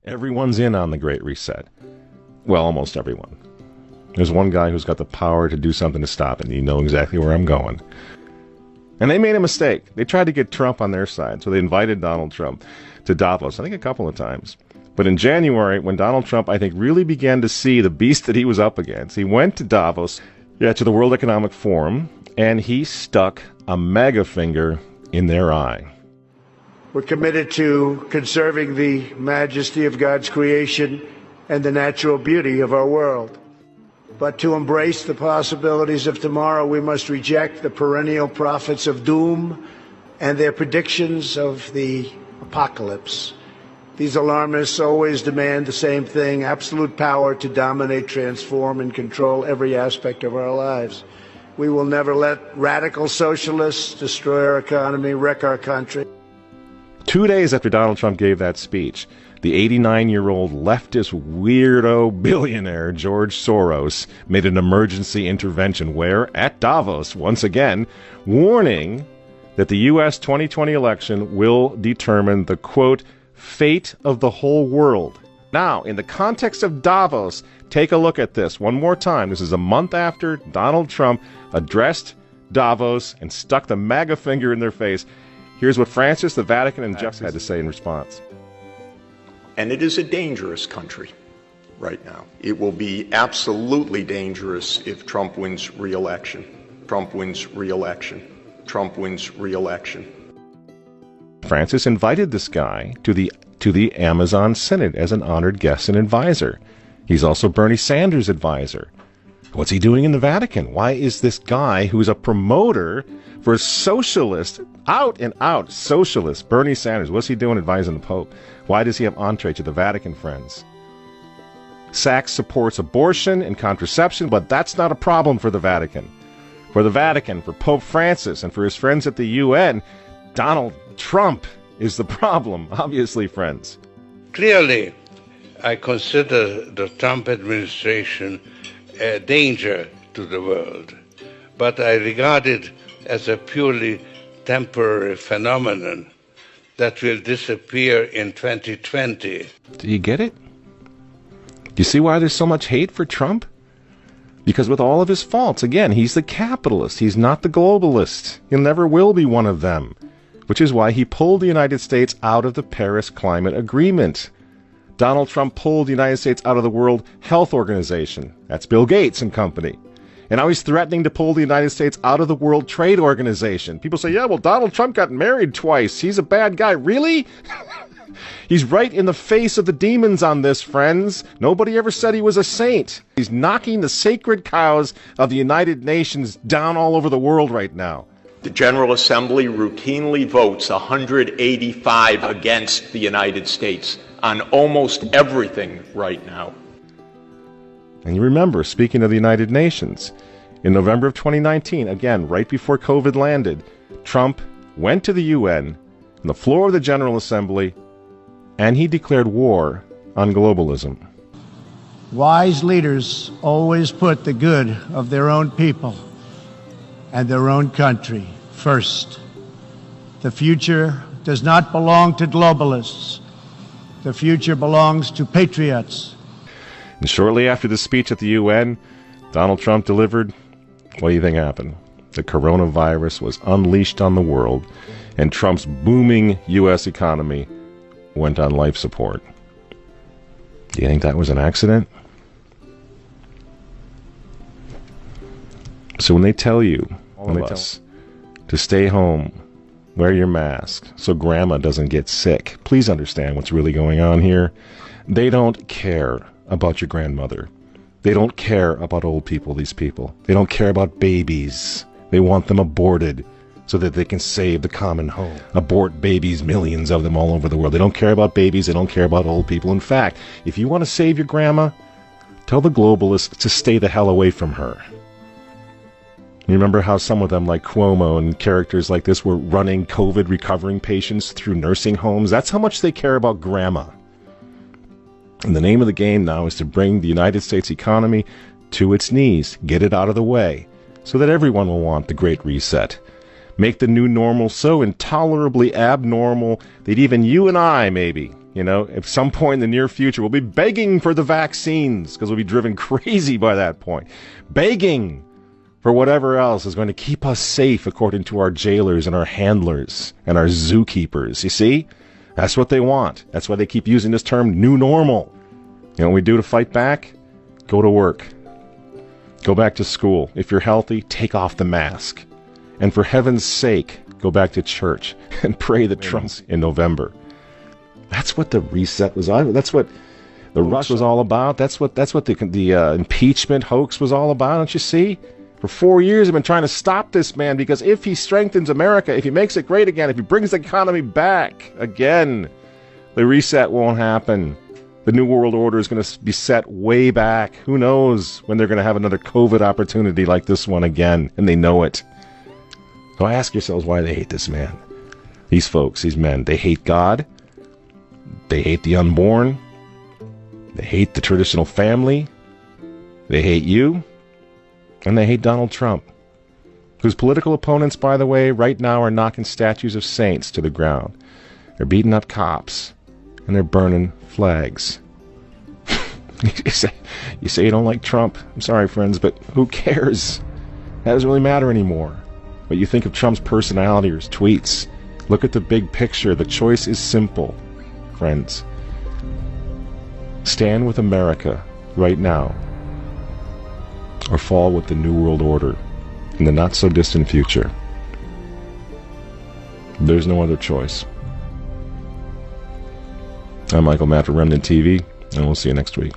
Everyone's in on the Great Reset. Well, almost everyone. There's one guy who's got the power to do something to stop it, and you know exactly where I'm going. And they made a mistake. They tried to get Trump on their side, so they invited Donald Trump to Davos, I think a couple of times. But in January, when Donald Trump, I think, really began to see the beast that he was up against, he went to Davos, to the World Economic Forum, and he stuck a mega finger in their eye. We're committed to conserving the majesty of God's creation and the natural beauty of our world. But to embrace the possibilities of tomorrow, we must reject the perennial prophets of doom and their predictions of the apocalypse. These alarmists always demand the same thing: absolute power to dominate, transform, and control every aspect of our lives. We will never let radical socialists destroy our economy, wreck our country. 2 days after Donald Trump gave that speech, the 89-year-old leftist weirdo billionaire George Soros made an emergency intervention where, at Davos, once again, warning that the U.S. 2020 election will determine the, quote, fate of the whole world. Now, in the context of Davos, take a look at this one more time. This is a month after Donald Trump addressed Davos and stuck the MAGA finger in their face. Here's what Francis, the Vatican, and Jeff had to say in response. And it is a dangerous country right now. It will be absolutely dangerous if Trump wins re-election. Trump wins re-election. Trump wins re-election. Francis invited this guy to the Amazon Synod as an honored guest and advisor. He's also Bernie Sanders' advisor. What's he doing in the Vatican? Why is this guy who's a promoter for a socialist, out and out socialist, Bernie Sanders, what's he doing advising the Pope? Why does he have entree to the Vatican, friends? Sachs supports abortion and contraception, but that's not a problem for the Vatican. For the Vatican, for Pope Francis, and for his friends at the UN, Donald Trump is the problem, obviously, friends. Clearly, I consider the Trump administration a danger to the world, but I regard it as a purely temporary phenomenon that will disappear in 2020. Do you get it? Do you see why there's so much hate for Trump? Because with all of his faults, again, he's the capitalist. He's not the globalist. He never will be one of them, which is why he pulled the United States out of the Paris Climate Agreement. Donald Trump pulled the United States out of the World Health Organization. That's Bill Gates and company. And now he's threatening to pull the United States out of the World Trade Organization. People say, yeah, well, Donald Trump got married twice. He's a bad guy. Really? He's right in the face of the demons on this, friends. Nobody ever said he was a saint. He's knocking the sacred cows of the United Nations down all over the world right now. The General Assembly routinely votes 185 against the United States on almost everything right now. And you remember, speaking of the United Nations, in November of 2019, again, right before COVID landed, Trump went to the UN on the floor of the General Assembly, and he declared war on globalism. Wise leaders always put the good of their own people and their own country first. The future does not belong to globalists. The future belongs to patriots. And shortly after the speech at the UN, Donald Trump delivered, what do you think happened? The coronavirus was unleashed on the world, and Trump's booming U.S. economy went on life support. Do you think that was an accident? So when they tell you, to stay home, wear your mask so grandma doesn't get sick, please understand what's really going on here. They don't care about your grandmother. They don't care about old people, these people. They don't care about babies. They want them aborted so that they can save the common home. Abort babies, millions of them all over the world. They don't care about babies. They don't care about old people. In fact, if you want to save your grandma, tell the globalists to stay the hell away from her. You remember how some of them, like Cuomo and characters like this, were running COVID recovering patients through nursing homes? That's how much they care about grandma. And the name of the game now is to bring the United States economy to its knees, get it out of the way, so that everyone will want the Great Reset. Make the new normal so intolerably abnormal that even you and I, maybe, You know, at some point in the near future, we'll be begging for the vaccines because we'll be driven crazy by that point. Begging for whatever else is going to keep us safe according to our jailers and our handlers and our zookeepers. You see? That's what they want. That's why they keep using this term new normal. You know what we do to fight back? Go to work. Go back to school. If you're healthy, take off the mask. And for heaven's sake, go back to church and pray that Trump's in November. That's what the reset was on. That's what the rush was all about. That's what the impeachment hoax was all about. Don't you see? For 4 years, I've been trying to stop this man because if he strengthens America, if he makes it great again, if he brings the economy back again, the reset won't happen. The New World Order is going to be set way back. Who knows when they're going to have another COVID opportunity like this one again, and they know it. So ask yourselves why they hate this man. These folks, these men, they hate God. They hate the unborn. They hate the traditional family. They hate you. And they hate Donald Trump, whose political opponents, by the way, right now are knocking statues of saints to the ground. They're beating up cops, and they're burning flags. You say you don't like Trump. I'm sorry, friends, but who cares? That doesn't really matter anymore. What you think of Trump's personality or his tweets. Look at the big picture. The choice is simple, friends. Stand with America right now, or fall with the New World Order in the not-so-distant future. There's no other choice. I'm Michael Matt for Remnant TV, and we'll see you next week.